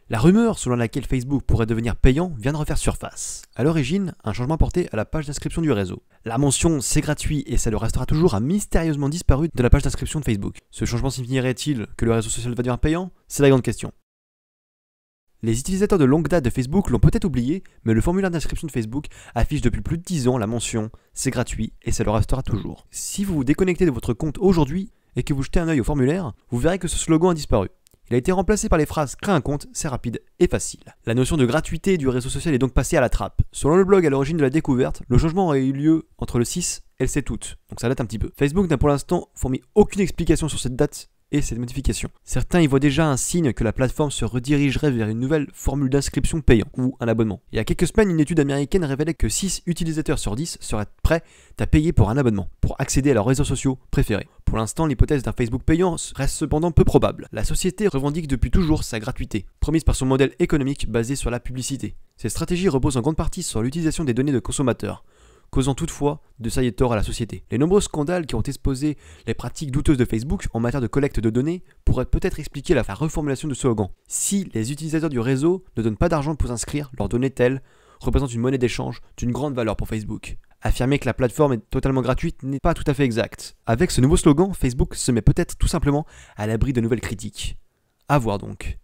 La rumeur selon laquelle Facebook pourrait devenir payant vient de refaire surface. À l'origine, un changement porté à la page d'inscription du réseau. La mention « c'est gratuit et ça le restera toujours » a mystérieusement disparu de la page d'inscription de Facebook. Ce changement signifierait-il que le réseau social va devenir payant? C'est la grande question. Les utilisateurs de longue date de Facebook l'ont peut-être oublié, mais le formulaire d'inscription de Facebook affiche depuis plus de 10 ans la mention « c'est gratuit et ça le restera toujours ». Si vous vous déconnectez de votre compte aujourd'hui et que vous jetez un œil au formulaire, vous verrez que ce slogan a disparu. Il a été remplacé par les phrases « crée un compte, c'est rapide et facile ». La notion de gratuité du réseau social est donc passée à la trappe. Selon le blog à l'origine de la découverte, le changement aurait eu lieu entre le 6 et le 7 août, donc ça date un petit peu. Facebook n'a pour l'instant fourni aucune explication sur cette date et cette modification. Certains y voient déjà un signe que la plateforme se redirigerait vers une nouvelle formule d'inscription payant ou un abonnement. Il y a quelques semaines, une étude américaine révélait que 6 utilisateurs sur 10 seraient prêts à payer pour un abonnement, pour accéder à leurs réseaux sociaux préférés. Pour l'instant, l'hypothèse d'un Facebook payant reste cependant peu probable. La société revendique depuis toujours sa gratuité, promise par son modèle économique basé sur la publicité. Cette stratégie repose en grande partie sur l'utilisation des données de consommateurs, causant toutefois de sérieux torts à la société. Les nombreux scandales qui ont exposé les pratiques douteuses de Facebook en matière de collecte de données pourraient peut-être expliquer la reformulation du slogan. Si les utilisateurs du réseau ne donnent pas d'argent pour s'inscrire, leurs données telles représentent une monnaie d'échange d'une grande valeur pour Facebook. Affirmer que la plateforme est totalement gratuite n'est pas tout à fait exact. Avec ce nouveau slogan, Facebook se met peut-être tout simplement à l'abri de nouvelles critiques. À voir donc.